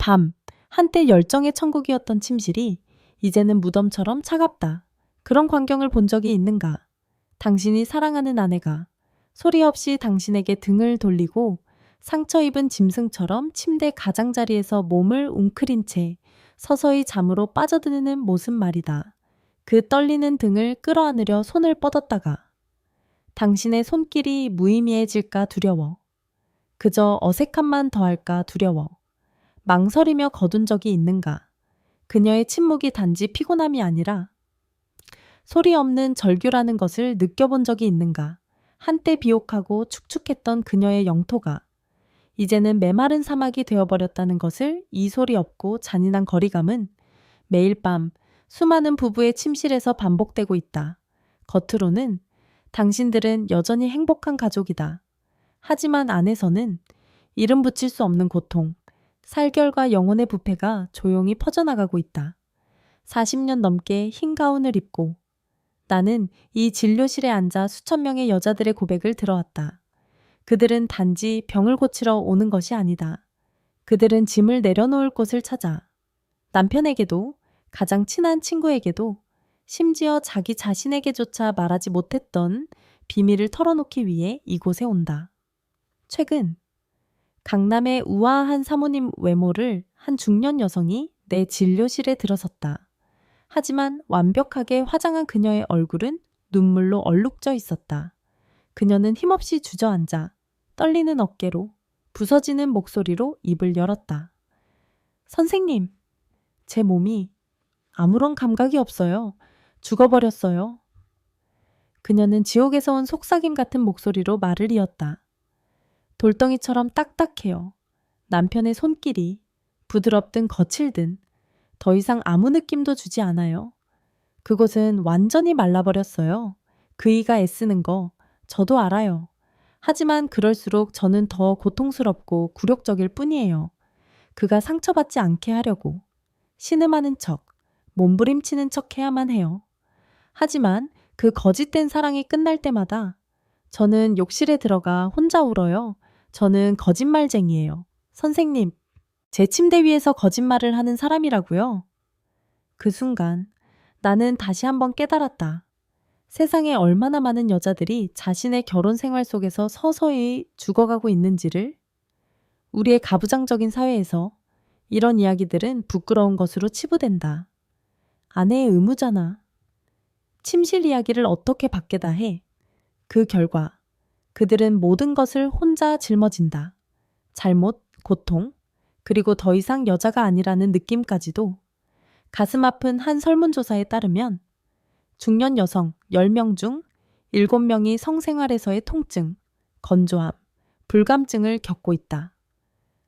밤, 한때 열정의 천국이었던 침실이 이제는 무덤처럼 차갑다. 그런 광경을 본 적이 있는가? 당신이 사랑하는 아내가 소리 없이 당신에게 등을 돌리고 상처 입은 짐승처럼 침대 가장자리에서 몸을 웅크린 채 서서히 잠으로 빠져드는 모습 말이다. 그 떨리는 등을 끌어안으려 손을 뻗었다가 당신의 손길이 무의미해질까 두려워. 그저 어색함만 더할까 두려워. 망설이며 거둔 적이 있는가? 그녀의 침묵이 단지 피곤함이 아니라 소리 없는 절규라는 것을 느껴본 적이 있는가? 한때 비옥하고 축축했던 그녀의 영토가 이제는 메마른 사막이 되어버렸다는 것을 이 소리 없고 잔인한 거리감은 매일 밤 수많은 부부의 침실에서 반복되고 있다. 겉으로는 당신들은 여전히 행복한 가족이다. 하지만 안에서는 이름 붙일 수 없는 고통, 살결과 영혼의 부패가 조용히 퍼져나가고 있다. 40년 넘게 흰 가운을 입고 나는 이 진료실에 앉아 수천 명의 여자들의 고백을 들어왔다. 그들은 단지 병을 고치러 오는 것이 아니다. 그들은 짐을 내려놓을 곳을 찾아 남편에게도 가장 친한 친구에게도 심지어 자기 자신에게조차 말하지 못했던 비밀을 털어놓기 위해 이곳에 온다. 최근 강남의 우아한 사모님 외모를 한 중년 여성이 내 진료실에 들어섰다. 하지만 완벽하게 화장한 그녀의 얼굴은 눈물로 얼룩져 있었다. 그녀는 힘없이 주저앉아 떨리는 어깨로 부서지는 목소리로 입을 열었다. 선생님, 제 몸이 아무런 감각이 없어요. 죽어버렸어요. 그녀는 지옥에서 온 속삭임 같은 목소리로 말을 이었다. 돌덩이처럼 딱딱해요. 남편의 손길이 부드럽든 거칠든 더 이상 아무 느낌도 주지 않아요. 그곳은 완전히 말라버렸어요. 그이가 애쓰는 거 저도 알아요. 하지만 그럴수록 저는 더 고통스럽고 굴욕적일 뿐이에요. 그가 상처받지 않게 하려고 신음하는 척, 몸부림치는 척 해야만 해요. 하지만 그 거짓된 사랑이 끝날 때마다 저는 욕실에 들어가 혼자 울어요. 저는 거짓말쟁이에요. 선생님, 제 침대 위에서 거짓말을 하는 사람이라고요? 그 순간 나는 다시 한번 깨달았다. 세상에 얼마나 많은 여자들이 자신의 결혼 생활 속에서 서서히 죽어가고 있는지를. 우리의 가부장적인 사회에서 이런 이야기들은 부끄러운 것으로 치부된다. 아내의 의무잖아. 침실 이야기를 어떻게 밖에다 해? 그 결과 그들은 모든 것을 혼자 짊어진다. 잘못, 고통, 그리고 더 이상 여자가 아니라는 느낌까지도. 가슴 아픈 한 설문조사에 따르면 중년 여성 10명 중 7명이 성생활에서의 통증, 건조함, 불감증을 겪고 있다.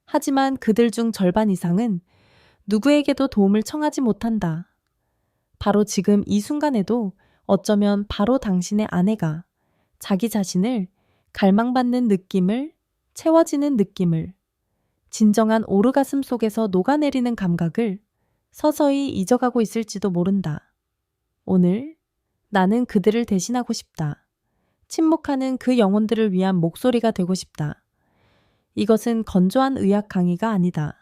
하지만 그들 중 절반 이상은 누구에게도 도움을 청하지 못한다. 바로 지금 이 순간에도 어쩌면 바로 당신의 아내가 자기 자신을 갈망받는 느낌을, 채워지는 느낌을, 진정한 오르가슴 속에서 녹아내리는 감각을 서서히 잊어가고 있을지도 모른다. 오늘 나는 그들을 대신하고 싶다. 침묵하는 그 영혼들을 위한 목소리가 되고 싶다. 이것은 건조한 의학 강의가 아니다.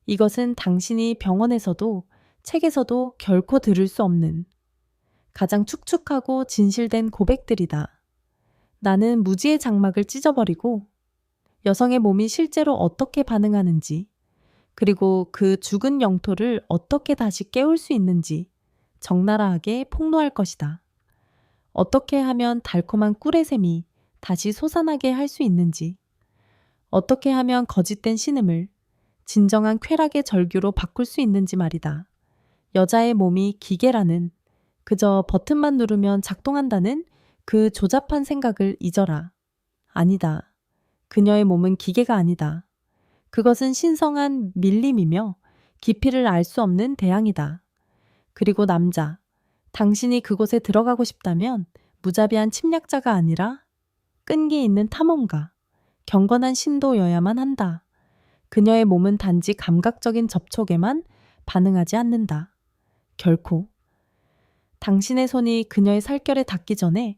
이것은 당신이 병원에서도 책에서도 결코 들을 수 없는 가장 축축하고 진실된 고백들이다. 나는 무지의 장막을 찢어버리고 여성의 몸이 실제로 어떻게 반응하는지, 그리고 그 죽은 영토를 어떻게 다시 깨울 수 있는지 적나라하게 폭로할 것이다. 어떻게 하면 달콤한 꿀의 샘이 다시 솟아나게 할 수 있는지, 어떻게 하면 거짓된 신음을 진정한 쾌락의 절규로 바꿀 수 있는지 말이다. 여자의 몸이 기계라는, 그저 버튼만 누르면 작동한다는 그 조잡한 생각을 잊어라. 아니다. 그녀의 몸은 기계가 아니다. 그것은 신성한 밀림이며 깊이를 알 수 없는 대양이다. 그리고 남자, 당신이 그곳에 들어가고 싶다면 무자비한 침략자가 아니라 끈기 있는 탐험가, 경건한 신도여야만 한다. 그녀의 몸은 단지 감각적인 접촉에만 반응하지 않는다. 결코. 당신의 손이 그녀의 살결에 닿기 전에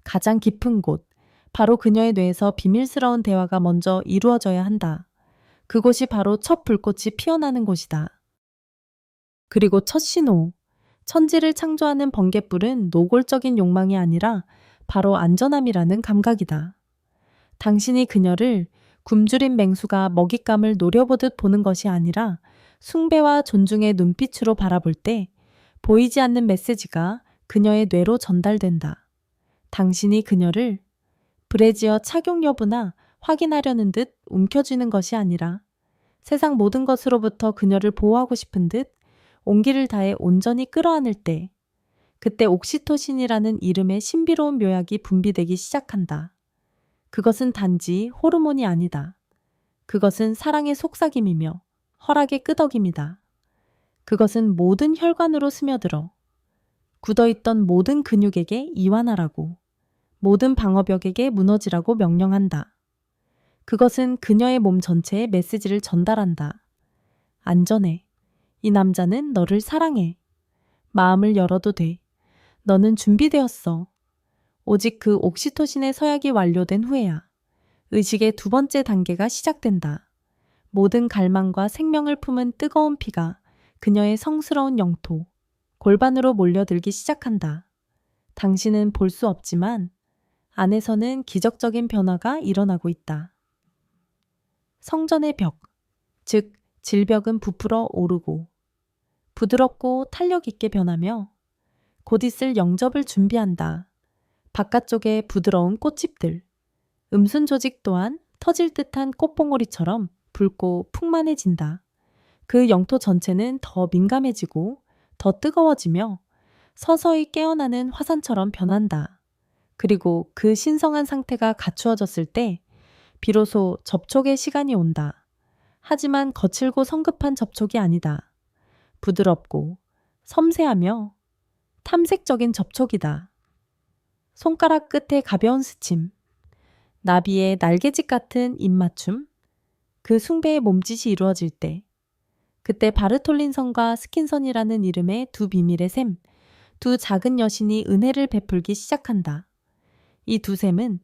가장 깊은 곳, 바로 그녀의 뇌에서 비밀스러운 대화가 먼저 이루어져야 한다. 그곳이 바로 첫 불꽃이 피어나는 곳이다. 그리고 첫 신호. 천지를 창조하는 번갯불은 노골적인 욕망이 아니라 바로 안전함이라는 감각이다. 당신이 그녀를 굶주린 맹수가 먹잇감을 노려보듯 보는 것이 아니라 숭배와 존중의 눈빛으로 바라볼 때 보이지 않는 메시지가 그녀의 뇌로 전달된다. 당신이 그녀를 브래지어 착용 여부나 확인하려는 듯 움켜쥐는 것이 아니라 세상 모든 것으로부터 그녀를 보호하고 싶은 듯 온기를 다해 온전히 끌어안을 때 그때 옥시토신이라는 이름의 신비로운 묘약이 분비되기 시작한다. 그것은 단지 호르몬이 아니다. 그것은 사랑의 속삭임이며 허락의 끄덕임이다. 그것은 모든 혈관으로 스며들어 굳어있던 모든 근육에게 이완하라고, 모든 방어벽에게 무너지라고 명령한다. 그것은 그녀의 몸 전체에 메시지를 전달한다. 안전해. 이 남자는 너를 사랑해. 마음을 열어도 돼. 너는 준비되었어. 오직 그 옥시토신의 서약이 완료된 후에야 의식의 두 번째 단계가 시작된다. 모든 갈망과 생명을 품은 뜨거운 피가 그녀의 성스러운 영토, 골반으로 몰려들기 시작한다. 당신은 볼 수 없지만 안에서는 기적적인 변화가 일어나고 있다. 성전의 벽, 즉 질벽은 부풀어 오르고 부드럽고 탄력 있게 변하며 곧 있을 영접을 준비한다. 바깥쪽에 부드러운 꽃잎들, 음순 조직 또한 터질 듯한 꽃봉오리처럼 붉고 풍만해진다. 그 영토 전체는 더 민감해지고 더 뜨거워지며 서서히 깨어나는 화산처럼 변한다. 그리고 그 신성한 상태가 갖추어졌을 때 비로소 접촉의 시간이 온다. 하지만 거칠고 성급한 접촉이 아니다. 부드럽고 섬세하며 탐색적인 접촉이다. 손가락 끝에 가벼운 스침, 나비의 날개짓 같은 입맞춤, 그 숭배의 몸짓이 이루어질 때 그때 바르톨린선과 스킨선이라는 이름의 두 비밀의 샘, 두 작은 여신이 은혜를 베풀기 시작한다. 이 두 샘은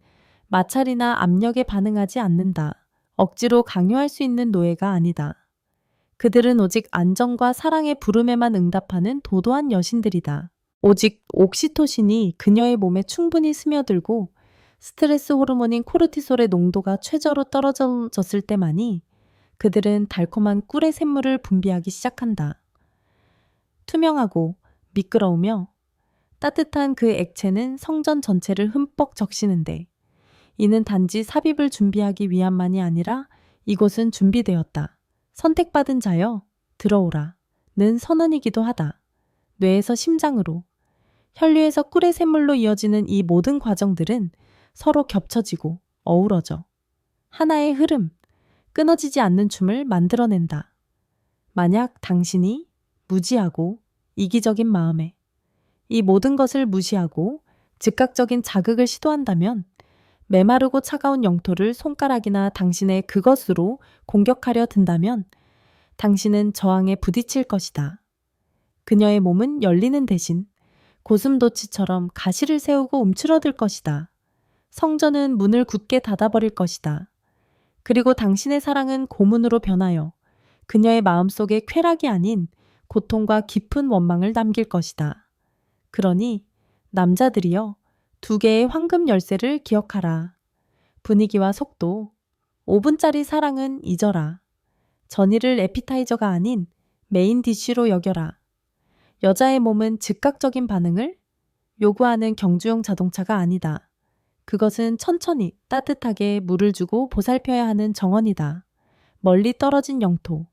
마찰이나 압력에 반응하지 않는다. 억지로 강요할 수 있는 노예가 아니다. 그들은 오직 안정과 사랑의 부름에만 응답하는 도도한 여신들이다. 오직 옥시토신이 그녀의 몸에 충분히 스며들고 스트레스 호르몬인 코르티솔의 농도가 최저로 떨어졌을 때만이 그들은 달콤한 꿀의 샘물을 분비하기 시작한다. 투명하고 미끄러우며 따뜻한 그 액체는 성전 전체를 흠뻑 적시는데 이는 단지 삽입을 준비하기 위함만이 아니라 이곳은 준비되었다. 선택받은 자여 들어오라 는 선언이기도 하다. 뇌에서 심장으로, 혈류에서 꿀의 샘물로 이어지는 이 모든 과정들은 서로 겹쳐지고 어우러져 하나의 흐름, 끊어지지 않는 춤을 만들어낸다. 만약 당신이 무지하고 이기적인 마음에 이 모든 것을 무시하고 즉각적인 자극을 시도한다면 메마르고 차가운 영토를 손가락이나 당신의 그것으로 공격하려 든다면 당신은 저항에 부딪힐 것이다. 그녀의 몸은 열리는 대신 고슴도치처럼 가시를 세우고 움츠러들 것이다. 성전은 문을 굳게 닫아버릴 것이다. 그리고 당신의 사랑은 고문으로 변하여 그녀의 마음속에 쾌락이 아닌 고통과 깊은 원망을 남길 것이다. 그러니 남자들이여 두 개의 황금 열쇠를 기억하라. 분위기와 속도, 5분짜리 사랑은 잊어라. 전의를 에피타이저가 아닌 메인 디쉬로 여겨라. 여자의 몸은 즉각적인 반응을 요구하는 경주용 자동차가 아니다. 그것은 천천히 따뜻하게 물을 주고 보살펴야 하는 정원이다. 멀리 떨어진 영토.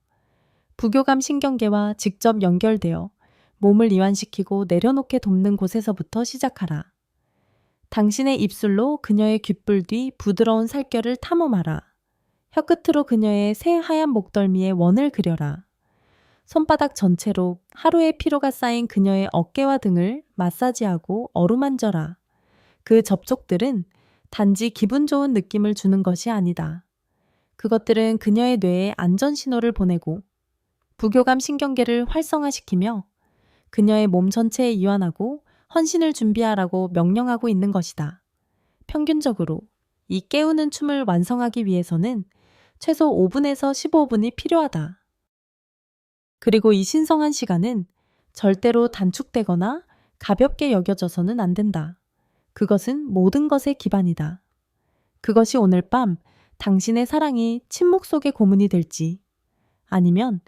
부교감 신경계와 직접 연결되어 몸을 이완시키고 내려놓게 돕는 곳에서부터 시작하라. 당신의 입술로 그녀의 귓불 뒤 부드러운 살결을 탐험하라. 혀끝으로 그녀의 새하얀 목덜미에 원을 그려라. 손바닥 전체로 하루의 피로가 쌓인 그녀의 어깨와 등을 마사지하고 어루만져라. 그 접촉들은 단지 기분 좋은 느낌을 주는 것이 아니다. 그것들은 그녀의 뇌에 안전 신호를 보내고 부교감 신경계를 활성화시키며 그녀의 몸 전체에 이완하고 헌신을 준비하라고 명령하고 있는 것이다. 평균적으로 이 깨우는 춤을 완성하기 위해서는 최소 5분에서 15분이 필요하다. 그리고 이 신성한 시간은 절대로 단축되거나 가볍게 여겨져서는 안 된다. 그것은 모든 것의 기반이다. 그것이 오늘 밤 당신의 사랑이 침묵 속의 고문이 될지, 아니면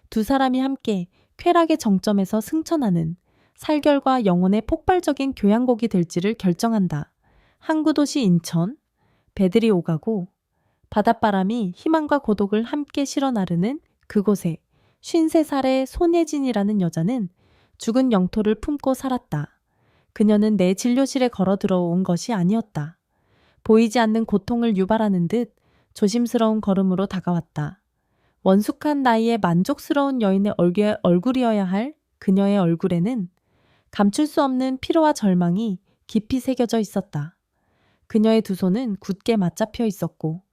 두 사람이 함께 쾌락의 정점에서 승천하는 살결과 영혼의 폭발적인 교향곡이 될지를 결정한다. 항구 도시 인천, 배들이 오가고 바닷바람이 희망과 고독을 함께 실어 나르는 그곳에 53살의 손예진이라는 여자는 죽은 영토를 품고 살았다. 그녀는 내 진료실에 걸어 들어온 것이 아니었다. 보이지 않는 고통을 유발하는 듯 조심스러운 걸음으로 다가왔다. 원숙한 나이에 만족스러운 여인의 얼굴이어야 할 그녀의 얼굴에는 감출 수 없는 피로와 절망이 깊이 새겨져 있었다. 그녀의 두 손은 굳게 맞잡혀 있었고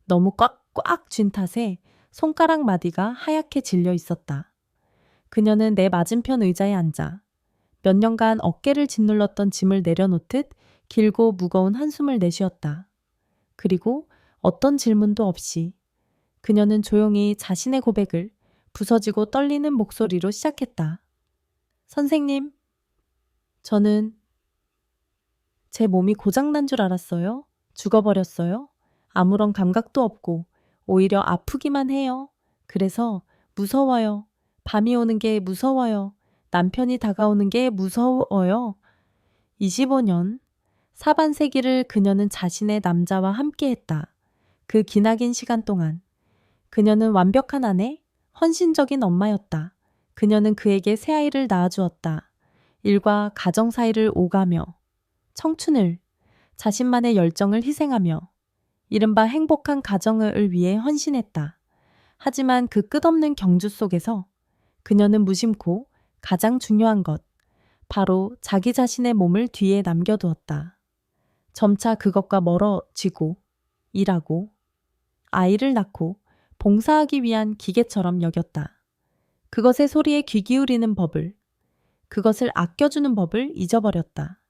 너무 꽉꽉 쥔 탓에 손가락 마디가 하얗게 질려 있었다. 그녀는 내 맞은편 의자에 앉아 몇 년간 어깨를 짓눌렀던 짐을 내려놓듯 길고 무거운 한숨을 내쉬었다. 그리고 어떤 질문도 없이 그녀는 조용히 자신의 고백을 부서지고 떨리는 목소리로 시작했다. 선생님, 저는 제 몸이 고장난 줄 알았어요. 죽어버렸어요. 아무런 감각도 없고 오히려 아프기만 해요. 그래서 무서워요. 밤이 오는 게 무서워요. 남편이 다가오는 게 무서워요. 25년, 사반세기를 그녀는 자신의 남자와 함께했다. 그 기나긴 시간 동안 그녀는 완벽한 아내, 헌신적인 엄마였다. 그녀는 그에게 새아이를 낳아주었다. 일과 가정 사이를 오가며 청춘을, 자신만의 열정을 희생하며 이른바 행복한 가정을 위해 헌신했다. 하지만 그 끝없는 경주 속에서 그녀는 무심코 가장 중요한 것, 바로 자기 자신의 몸을 뒤에 남겨두었다. 점차 그것과 멀어지고 일하고 아이를 낳고 봉사하기 위한 기계처럼 여겼다. 그것의 소리에 귀 기울이는 법을, 그것을 아껴주는 법을 잊어버렸다.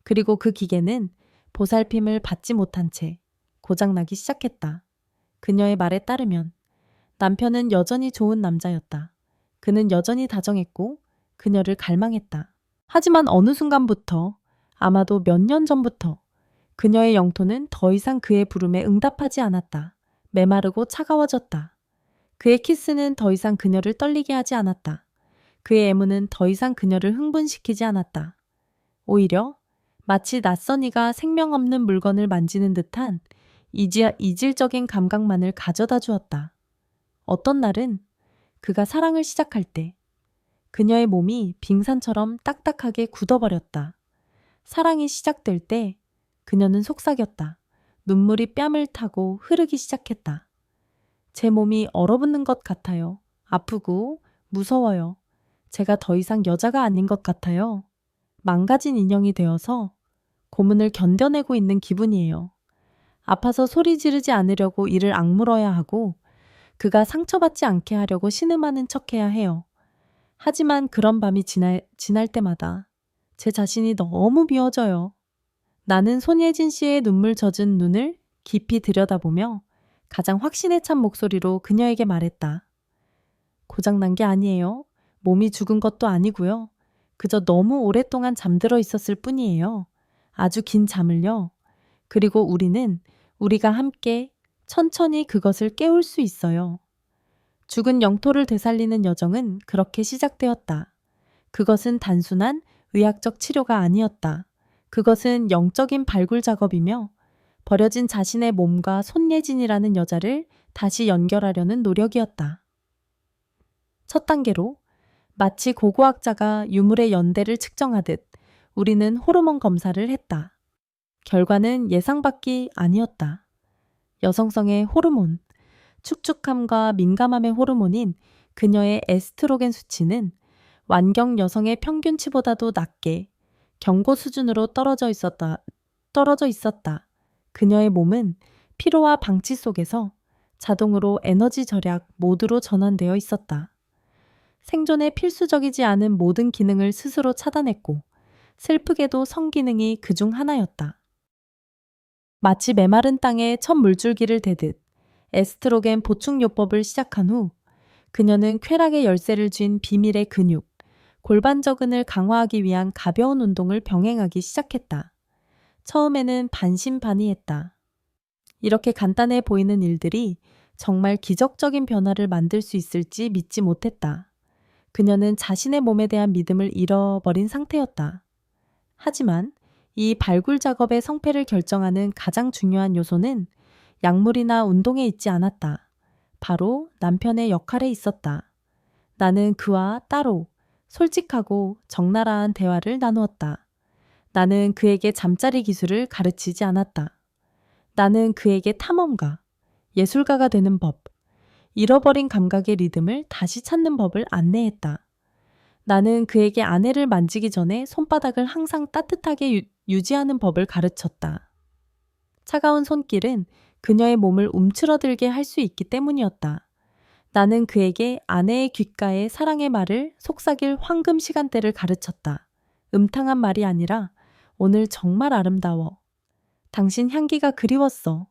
그리고 그 기계는 보살핌을 받지 못한 채 고장나기 시작했다. 그녀의 말에 따르면 남편은 여전히 좋은 남자였다. 그는 여전히 다정했고 그녀를 갈망했다. 하지만 어느 순간부터, 아마도 몇 년 전부터 그녀의 영토는 더 이상 그의 부름에 응답하지 않았다. 메마르고 차가워졌다. 그의 키스는 더 이상 그녀를 떨리게 하지 않았다. 그의 애무는 더 이상 그녀를 흥분시키지 않았다. 오히려 마치 낯선 이가 생명 없는 물건을 만지는 듯한 이질적인 감각만을 가져다 주었다. 어떤 날은 그가 사랑을 시작할 때 그녀의 몸이 빙산처럼 딱딱하게 굳어버렸다. 사랑이 시작될 때 그녀는 속삭였다. 눈물이 뺨을 타고 흐르기 시작했다. 제 몸이 얼어붙는 것 같아요. 아프고 무서워요. 제가 더 이상 여자가 아닌 것 같아요. 망가진 인형이 되어서 고문을 견뎌내고 있는 기분이에요. 아파서 소리 지르지 않으려고 이를 악물어야 하고 그가 상처받지 않게 하려고 신음하는 척해야 해요. 하지만 그런 밤이 지날 때마다 제 자신이 너무 미워져요. 나는 손예진 씨의 눈물 젖은 눈을 깊이 들여다보며 가장 확신에 찬 목소리로 그녀에게 말했다. 고장난 게 아니에요. 몸이 죽은 것도 아니고요. 그저 너무 오랫동안 잠들어 있었을 뿐이에요. 아주 긴 잠을요. 그리고 우리가 함께 천천히 그것을 깨울 수 있어요. 죽은 영토를 되살리는 여정은 그렇게 시작되었다. 그것은 단순한 의학적 치료가 아니었다. 그것은 영적인 발굴 작업이며 버려진 자신의 몸과 손예진이라는 여자를 다시 연결하려는 노력이었다. 첫 단계로 마치 고고학자가 유물의 연대를 측정하듯 우리는 호르몬 검사를 했다. 결과는 예상 밖이 아니었다. 여성성의 호르몬, 축축함과 민감함의 호르몬인 그녀의 에스트로겐 수치는 완경 여성의 평균치보다도 낮게 경고 수준으로 떨어져 있었다. 그녀의 몸은 피로와 방치 속에서 자동으로 에너지 절약 모드로 전환되어 있었다. 생존에 필수적이지 않은 모든 기능을 스스로 차단했고 슬프게도 성기능이 그중 하나였다. 마치 메마른 땅에 첫 물줄기를 대듯 에스트로겐 보충요법을 시작한 후 그녀는 쾌락의 열쇠를 쥔 비밀의 근육, 골반저근을 강화하기 위한 가벼운 운동을 병행하기 시작했다. 처음에는 반신반의했다. 이렇게 간단해 보이는 일들이 정말 기적적인 변화를 만들 수 있을지 믿지 못했다. 그녀는 자신의 몸에 대한 믿음을 잃어버린 상태였다. 하지만 이 발굴 작업의 성패를 결정하는 가장 중요한 요소는 약물이나 운동에 있지 않았다. 바로 남편의 역할에 있었다. 나는 그와 따로 솔직하고 적나라한 대화를 나누었다. 나는 그에게 잠자리 기술을 가르치지 않았다. 나는 그에게 탐험가, 예술가가 되는 법, 잃어버린 감각의 리듬을 다시 찾는 법을 안내했다. 나는 그에게 아내를 만지기 전에 손바닥을 항상 따뜻하게 유지하는 법을 가르쳤다. 차가운 손길은 그녀의 몸을 움츠러들게 할 수 있기 때문이었다. 나는 그에게 아내의 귓가에 사랑의 말을 속삭일 황금 시간대를 가르쳤다. 음탕한 말이 아니라 오늘 정말 아름다워. 당신 향기가 그리웠어.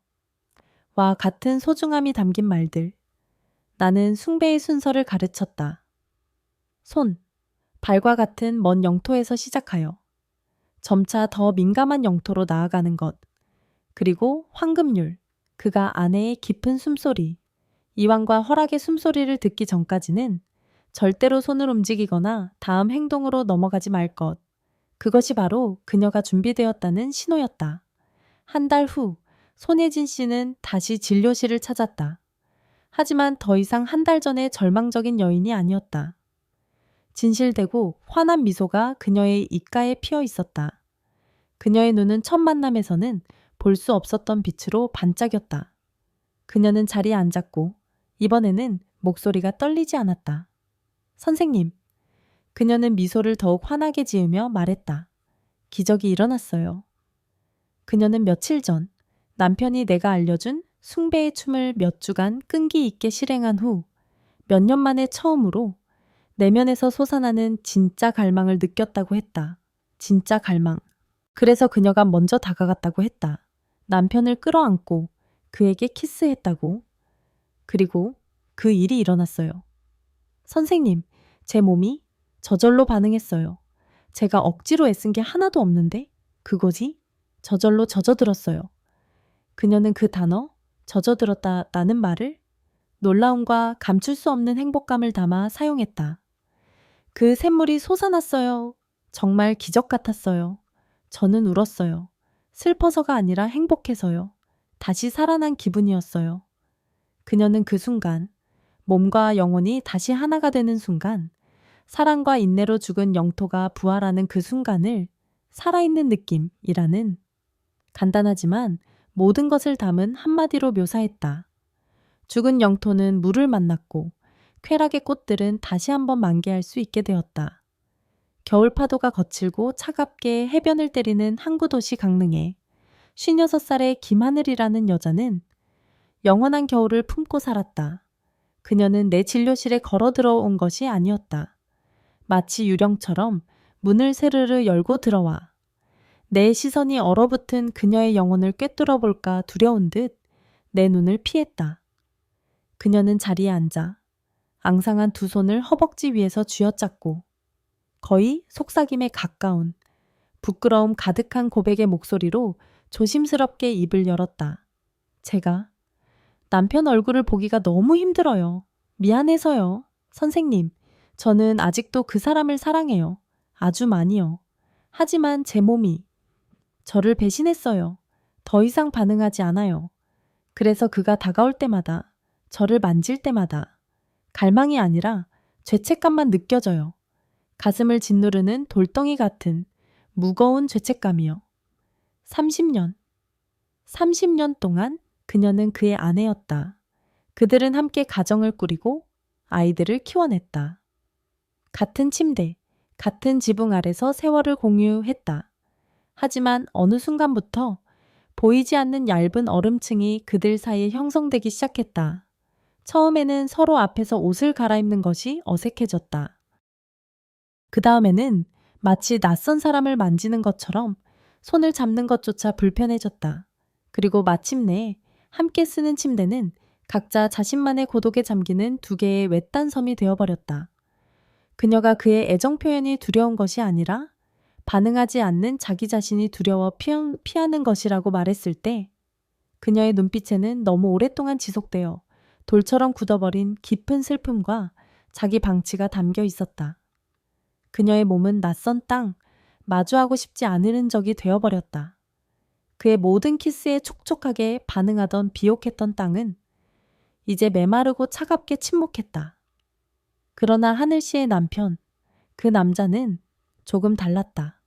와 같은 소중함이 담긴 말들. 나는 숭배의 순서를 가르쳤다. 손, 발과 같은 먼 영토에서 시작하여 점차 더 민감한 영토로 나아가는 것. 그리고 황금률, 그가 아내의 깊은 숨소리, 이완과 허락의 숨소리를 듣기 전까지는 절대로 손을 움직이거나 다음 행동으로 넘어가지 말 것. 그것이 바로 그녀가 준비되었다는 신호였다. 한 달 후, 손예진 씨는 다시 진료실을 찾았다. 하지만 더 이상 한 달 전의 절망적인 여인이 아니었다. 진실되고 환한 미소가 그녀의 입가에 피어 있었다. 그녀의 눈은 첫 만남에서는 볼 수 없었던 빛으로 반짝였다. 그녀는 자리에 앉았고 이번에는 목소리가 떨리지 않았다. 선생님. 그녀는 미소를 더욱 환하게 지으며 말했다. 기적이 일어났어요. 그녀는 며칠 전 남편이 내가 알려준 숭배의 춤을 몇 주간 끈기 있게 실행한 후 몇 년 만에 처음으로 내면에서 솟아나는 진짜 갈망을 느꼈다고 했다. 진짜 갈망. 그래서 그녀가 먼저 다가갔다고 했다. 남편을 끌어안고 그에게 키스했다고. 그리고 그 일이 일어났어요. 선생님, 제 몸이 저절로 반응했어요. 제가 억지로 애쓴 게 하나도 없는데 그거지? 저절로 젖어들었어요. 그녀는 그 단어, 젖어들었다라는 말을 놀라움과 감출 수 없는 행복감을 담아 사용했다. 그 샘물이 솟아났어요. 정말 기적 같았어요. 저는 울었어요. 슬퍼서가 아니라 행복해서요. 다시 살아난 기분이었어요. 그녀는 그 순간, 몸과 영혼이 다시 하나가 되는 순간, 사랑과 인내로 죽은 영토가 부활하는 그 순간을 살아있는 느낌이라는 간단하지만 모든 것을 담은 한마디로 묘사했다. 죽은 영토는 물을 만났고 쾌락의 꽃들은 다시 한번 만개할 수 있게 되었다. 겨울 파도가 거칠고 차갑게 해변을 때리는 항구도시 강릉에 56살의 김하늘이라는 여자는 영원한 겨울을 품고 살았다. 그녀는 내 진료실에 걸어 들어온 것이 아니었다. 마치 유령처럼 문을 세르르 열고 들어와 내 시선이 얼어붙은 그녀의 영혼을 꿰뚫어 볼까 두려운 듯 내 눈을 피했다. 그녀는 자리에 앉아 앙상한 두 손을 허벅지 위에서 쥐어짰고 거의 속삭임에 가까운 부끄러움 가득한 고백의 목소리로 조심스럽게 입을 열었다. 제가 남편 얼굴을 보기가 너무 힘들어요. 미안해서요. 선생님, 저는 아직도 그 사람을 사랑해요. 아주 많이요. 하지만 제 몸이 저를 배신했어요. 더 이상 반응하지 않아요. 그래서 그가 다가올 때마다, 저를 만질 때마다 갈망이 아니라 죄책감만 느껴져요. 가슴을 짓누르는 돌덩이 같은 무거운 죄책감이요. 30년 동안 그녀는 그의 아내였다. 그들은 함께 가정을 꾸리고 아이들을 키워냈다. 같은 침대, 같은 지붕 아래서 세월을 공유했다. 하지만 어느 순간부터 보이지 않는 얇은 얼음층이 그들 사이에 형성되기 시작했다. 처음에는 서로 앞에서 옷을 갈아입는 것이 어색해졌다. 그 다음에는 마치 낯선 사람을 만지는 것처럼 손을 잡는 것조차 불편해졌다. 그리고 마침내 함께 쓰는 침대는 각자 자신만의 고독에 잠기는 두 개의 외딴 섬이 되어버렸다. 그녀가 그의 애정 표현이 두려운 것이 아니라 반응하지 않는 자기 자신이 두려워 피하는 것이라고 말했을 때 그녀의 눈빛에는 너무 오랫동안 지속되어 돌처럼 굳어버린 깊은 슬픔과 자기 방치가 담겨 있었다. 그녀의 몸은 낯선 땅, 마주하고 싶지 않은 흔적이 되어버렸다. 그의 모든 키스에 촉촉하게 반응하던 비옥했던 땅은 이제 메마르고 차갑게 침묵했다. 그러나 하늘 씨의 남편, 그 남자는 조금 달랐다.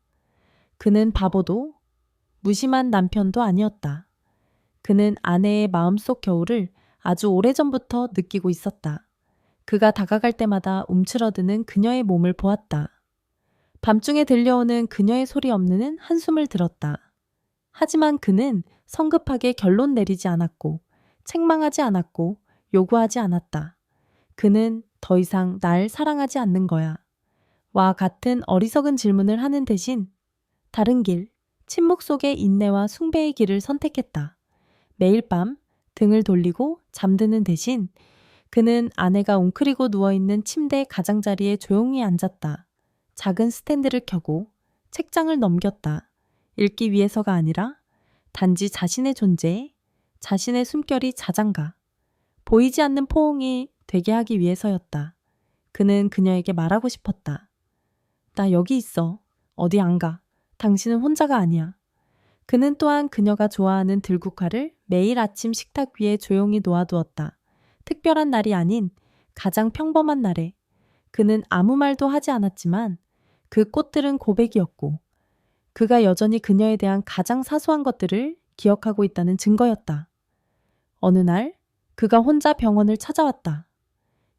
그는 바보도 무심한 남편도 아니었다. 그는 아내의 마음속 겨울을 아주 오래전부터 느끼고 있었다. 그가 다가갈 때마다 움츠러드는 그녀의 몸을 보았다. 밤중에 들려오는 그녀의 소리 없는 한숨을 들었다. 하지만 그는 성급하게 결론 내리지 않았고 책망하지 않았고 요구하지 않았다. 그는 더 이상 날 사랑하지 않는 거야. 와 같은 어리석은 질문을 하는 대신 다른 길, 침묵 속의 인내와 숭배의 길을 선택했다. 매일 밤 등을 돌리고 잠드는 대신 그는 아내가 웅크리고 누워있는 침대 가장자리에 조용히 앉았다. 작은 스탠드를 켜고 책장을 넘겼다. 읽기 위해서가 아니라 단지 자신의 존재에 자신의 숨결이 자장가. 보이지 않는 포옹이 되게 하기 위해서였다. 그는 그녀에게 말하고 싶었다. 나 여기 있어. 어디 안 가. 당신은 혼자가 아니야. 그는 또한 그녀가 좋아하는 들국화를 매일 아침 식탁 위에 조용히 놓아두었다. 특별한 날이 아닌 가장 평범한 날에 그는 아무 말도 하지 않았지만 그 꽃들은 고백이었고 그가 여전히 그녀에 대한 가장 사소한 것들을 기억하고 있다는 증거였다. 어느 날 그가 혼자 병원을 찾아왔다.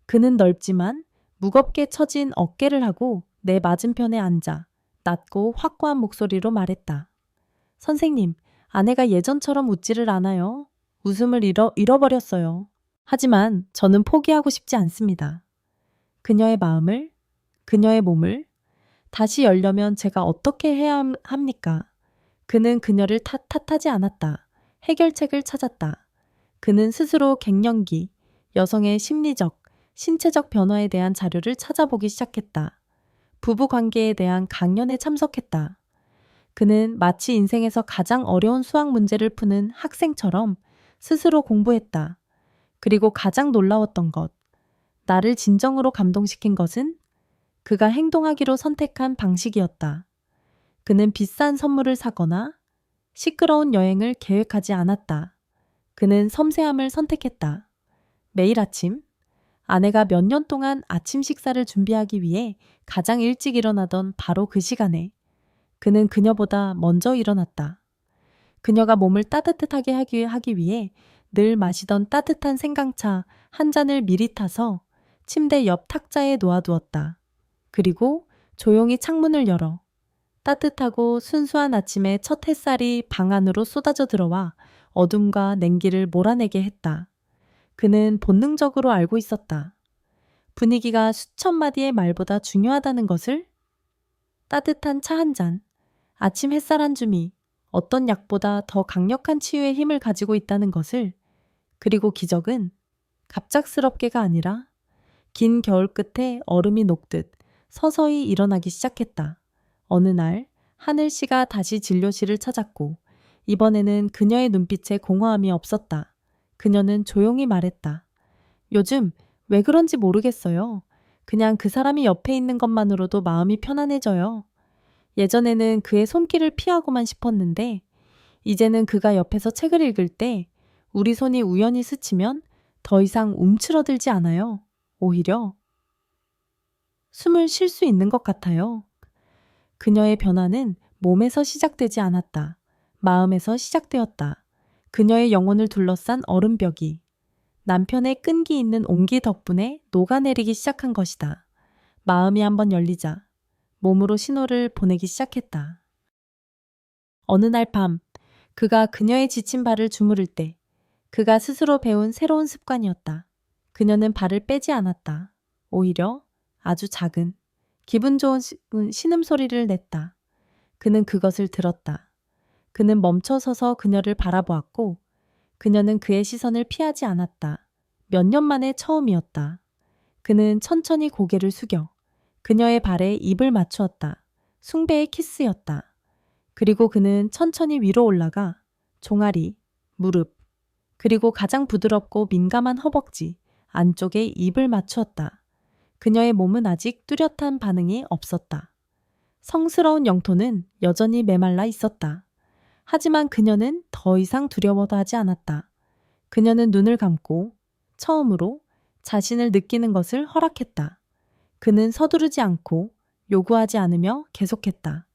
그는 넓지만 무겁게 처진 어깨를 하고 내 맞은편에 앉아 낮고 확고한 목소리로 말했다. 선생님, 아내가 예전처럼 웃지를 않아요. 웃음을 잃어버렸어요. 하지만 저는 포기하고 싶지 않습니다. 그녀의 마음을, 그녀의 몸을 다시 열려면 제가 어떻게 해야 합니까? 그는 그녀를 탓하지 않았다. 해결책을 찾았다. 그는 스스로 갱년기, 여성의 심리적, 신체적 변화에 대한 자료를 찾아보기 시작했다. 부부 관계에 대한 강연에 참석했다. 그는 마치 인생에서 가장 어려운 수학 문제를 푸는 학생처럼 스스로 공부했다. 그리고 가장 놀라웠던 것, 나를 진정으로 감동시킨 것은 그가 행동하기로 선택한 방식이었다. 그는 비싼 선물을 사거나 시끄러운 여행을 계획하지 않았다. 그는 섬세함을 선택했다. 매일 아침, 아내가 몇 년 동안 아침 식사를 준비하기 위해 가장 일찍 일어나던 바로 그 시간에 그는 그녀보다 먼저 일어났다. 그녀가 몸을 따뜻하게 하기 위해 늘 마시던 따뜻한 생강차 한 잔을 미리 타서 침대 옆 탁자에 놓아두었다. 그리고 조용히 창문을 열어 따뜻하고 순수한 아침에 첫 햇살이 방 안으로 쏟아져 들어와 어둠과 냉기를 몰아내게 했다. 그는 본능적으로 알고 있었다. 분위기가 수천 마디의 말보다 중요하다는 것을. 따뜻한 차 한 잔, 아침 햇살 한 줌이 어떤 약보다 더 강력한 치유의 힘을 가지고 있다는 것을. 그리고 기적은 갑작스럽게가 아니라 긴 겨울 끝에 얼음이 녹듯 서서히 일어나기 시작했다. 어느 날 하늘 씨가 다시 진료실을 찾았고 이번에는 그녀의 눈빛에 공허함이 없었다. 그녀는 조용히 말했다. 요즘 왜 그런지 모르겠어요. 그냥 그 사람이 옆에 있는 것만으로도 마음이 편안해져요. 예전에는 그의 손길을 피하고만 싶었는데 이제는 그가 옆에서 책을 읽을 때 우리 손이 우연히 스치면 더 이상 움츠러들지 않아요. 오히려 숨을 쉴 수 있는 것 같아요. 그녀의 변화는 몸에서 시작되지 않았다. 마음에서 시작되었다. 그녀의 영혼을 둘러싼 얼음벽이 남편의 끈기 있는 온기 덕분에 녹아내리기 시작한 것이다. 마음이 한번 열리자 몸으로 신호를 보내기 시작했다. 어느 날 밤, 그가 그녀의 지친 발을 주무를 때 그가 스스로 배운 새로운 습관이었다. 그녀는 발을 빼지 않았다. 오히려 아주 작은, 기분 좋은 신음소리를 냈다. 그는 그것을 들었다. 그는 멈춰서서 그녀를 바라보았고 그녀는 그의 시선을 피하지 않았다. 몇 년 만에 처음이었다. 그는 천천히 고개를 숙여 그녀의 발에 입을 맞추었다. 숭배의 키스였다. 그리고 그는 천천히 위로 올라가 종아리, 무릎, 그리고 가장 부드럽고 민감한 허벅지 안쪽에 입을 맞추었다. 그녀의 몸은 아직 뚜렷한 반응이 없었다. 성스러운 영토는 여전히 메말라 있었다. 하지만 그녀는 더 이상 두려워도 하지 않았다. 그녀는 눈을 감고 처음으로 자신을 느끼는 것을 허락했다. 그는 서두르지 않고 요구하지 않으며 계속했다.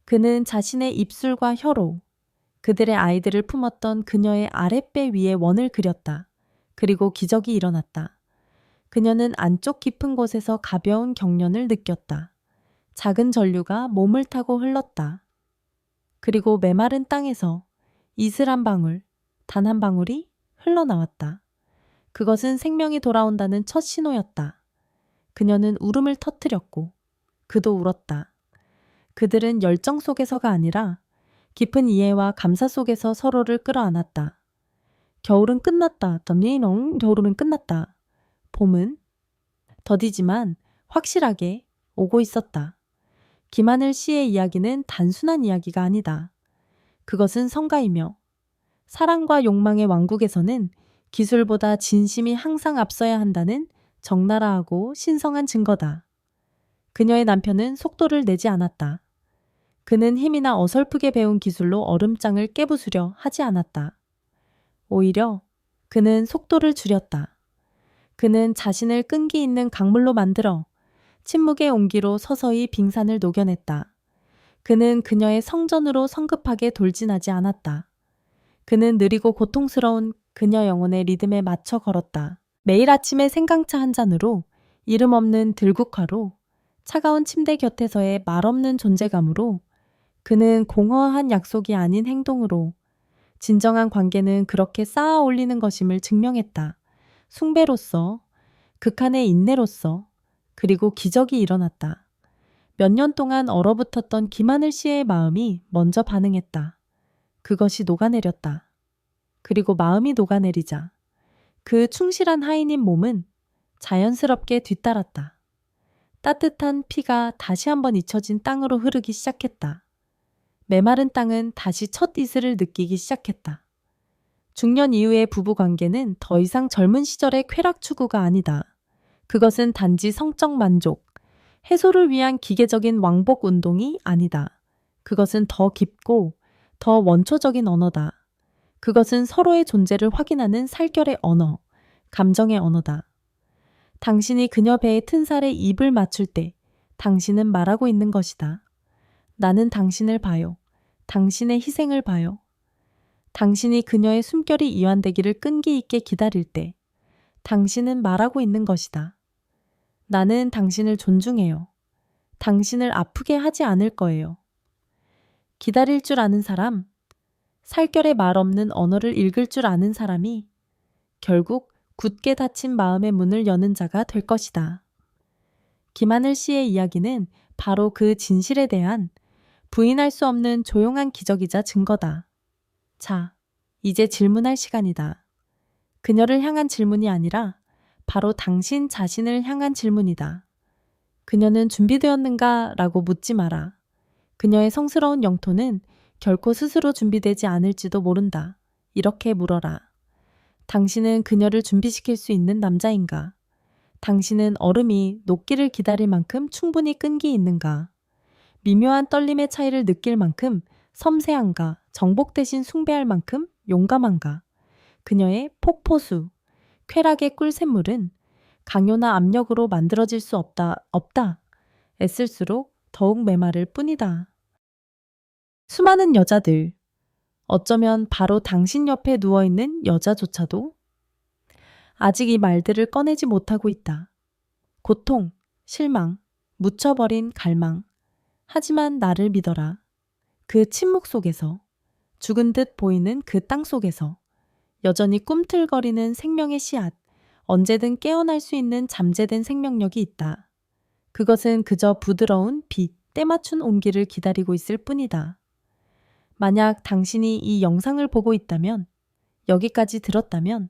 그는 자신의 입술과 혀로 그들의 아이들을 품었던 그녀의 아랫배 위에 원을 그렸다. 그리고 기적이 일어났다. 그녀는 안쪽 깊은 곳에서 가벼운 경련을 느꼈다. 작은 전류가 몸을 타고 흘렀다. 그리고 메마른 땅에서 이슬 한 방울, 단 한 방울이 흘러나왔다. 그것은 생명이 돌아온다는 첫 신호였다. 그녀는 울음을 터뜨렸고 그도 울었다. 그들은 열정 속에서가 아니라 깊은 이해와 감사 속에서 서로를 끌어안았다. 겨울은 끝났다. 덤니농 겨울은 끝났다. 봄은 더디지만 확실하게 오고 있었다. 김하늘 씨의 이야기는 단순한 이야기가 아니다. 그것은 성가이며 사랑과 욕망의 왕국에서는 기술보다 진심이 항상 앞서야 한다는 적나라하고 신성한 증거다. 그녀의 남편은 속도를 내지 않았다. 그는 힘이나 어설프게 배운 기술로 얼음장을 깨부수려 하지 않았다. 오히려 그는 속도를 줄였다. 그는 자신을 끈기 있는 강물로 만들어 침묵의 온기로 서서히 빙산을 녹여냈다. 그는 그녀의 성전으로 성급하게 돌진하지 않았다. 그는 느리고 고통스러운 그녀 영혼의 리듬에 맞춰 걸었다. 매일 아침에 생강차 한 잔으로, 이름 없는 들국화로, 차가운 침대 곁에서의 말없는 존재감으로, 그는 공허한 약속이 아닌 행동으로, 진정한 관계는 그렇게 쌓아 올리는 것임을 증명했다. 숭배로서, 극한의 인내로서, 그리고 기적이 일어났다. 몇 년 동안 얼어붙었던 김하늘 씨의 마음이 먼저 반응했다. 그것이 녹아내렸다. 그리고 마음이 녹아내리자 그 충실한 하인인 몸은 자연스럽게 뒤따랐다. 따뜻한 피가 다시 한번 잊혀진 땅으로 흐르기 시작했다. 메마른 땅은 다시 첫 이슬을 느끼기 시작했다. 중년 이후의 부부관계는 더 이상 젊은 시절의 쾌락 추구가 아니다. 그것은 단지 성적 만족, 해소를 위한 기계적인 왕복 운동이 아니다. 그것은 더 깊고 더 원초적인 언어다. 그것은 서로의 존재를 확인하는 살결의 언어, 감정의 언어다. 당신이 그녀 배의 튼살에 입을 맞출 때 당신은 말하고 있는 것이다. 나는 당신을 봐요. 당신의 희생을 봐요. 당신이 그녀의 숨결이 이완되기를 끈기 있게 기다릴 때 당신은 말하고 있는 것이다. 나는 당신을 존중해요. 당신을 아프게 하지 않을 거예요. 기다릴 줄 아는 사람, 살결의 말 없는 언어를 읽을 줄 아는 사람이 결국 굳게 닫힌 마음의 문을 여는 자가 될 것이다. 김하늘 씨의 이야기는 바로 그 진실에 대한 부인할 수 없는 조용한 기적이자 증거다. 자, 이제 질문할 시간이다. 그녀를 향한 질문이 아니라 바로 당신 자신을 향한 질문이다. 그녀는 준비되었는가? 라고 묻지 마라. 그녀의 성스러운 영토는 결코 스스로 준비되지 않을지도 모른다. 이렇게 물어라. 당신은 그녀를 준비시킬 수 있는 남자인가? 당신은 얼음이 녹기를 기다릴 만큼 충분히 끈기 있는가? 미묘한 떨림의 차이를 느낄 만큼 섬세한가? 정복 대신 숭배할 만큼 용감한가? 그녀의 폭포수, 쾌락의 꿀샘물은 강요나 압력으로 만들어질 수 없다. 애쓸수록 더욱 메마를 뿐이다. 수많은 여자들, 어쩌면 바로 당신 옆에 누워있는 여자조차도 아직 이 말들을 꺼내지 못하고 있다. 고통, 실망, 묻혀버린 갈망. 하지만 나를 믿어라. 그 침묵 속에서, 죽은 듯 보이는 그 땅 속에서 여전히 꿈틀거리는 생명의 씨앗, 언제든 깨어날 수 있는 잠재된 생명력이 있다. 그것은 그저 부드러운 빛, 때맞춘 온기를 기다리고 있을 뿐이다. 만약 당신이 이 영상을 보고 있다면, 여기까지 들었다면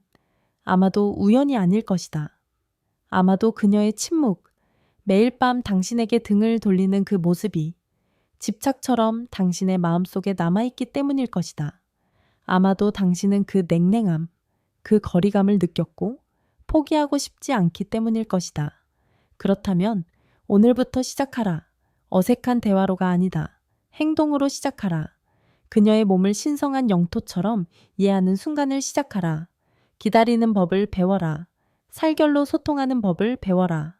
아마도 우연이 아닐 것이다. 아마도 그녀의 침묵, 매일 밤 당신에게 등을 돌리는 그 모습이 집착처럼 당신의 마음속에 남아있기 때문일 것이다. 아마도 당신은 그 냉랭함, 그 거리감을 느꼈고 포기하고 싶지 않기 때문일 것이다. 그렇다면 오늘부터 시작하라. 어색한 대화로가 아니다. 행동으로 시작하라. 그녀의 몸을 신성한 영토처럼 이해하는 순간을 시작하라. 기다리는 법을 배워라. 살결로 소통하는 법을 배워라.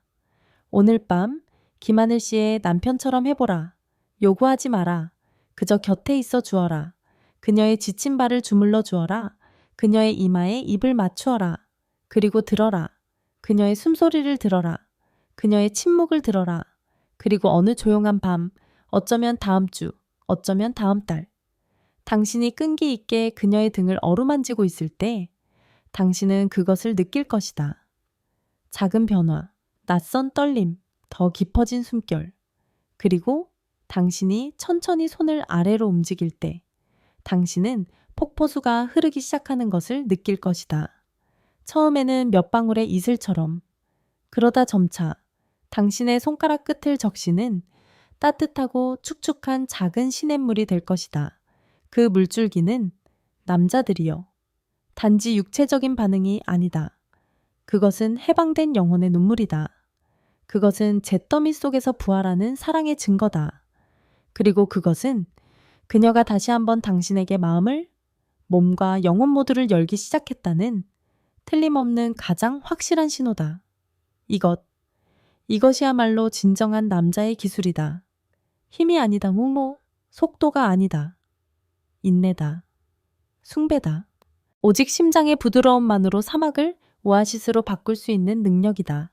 오늘 밤 김하늘 씨의 남편처럼 해보라. 요구하지 마라. 그저 곁에 있어 주어라. 그녀의 지친 발을 주물러 주어라. 그녀의 이마에 입을 맞추어라. 그리고 들어라. 그녀의 숨소리를 들어라. 그녀의 침묵을 들어라. 그리고 어느 조용한 밤, 어쩌면 다음 주, 어쩌면 다음 달, 당신이 끈기 있게 그녀의 등을 어루만지고 있을 때 당신은 그것을 느낄 것이다. 작은 변화, 낯선 떨림, 더 깊어진 숨결, 그리고 당신이 천천히 손을 아래로 움직일 때 당신은 폭포수가 흐르기 시작하는 것을 느낄 것이다. 처음에는 몇 방울의 이슬처럼, 그러다 점차 당신의 손가락 끝을 적시는 따뜻하고 축축한 작은 시냇물이 될 것이다. 그 물줄기는 남자들이여. 단지 육체적인 반응이 아니다. 그것은 해방된 영혼의 눈물이다. 그것은 잿더미 속에서 부활하는 사랑의 증거다. 그리고 그것은 그녀가 다시 한번 당신에게 마음을, 몸과 영혼 모두를 열기 시작했다는 틀림없는 가장 확실한 신호다. 이것이야말로 진정한 남자의 기술이다. 힘이 아니다, 무모. 속도가 아니다. 인내다. 숭배다. 오직 심장의 부드러움만으로 사막을 오아시스로 바꿀 수 있는 능력이다.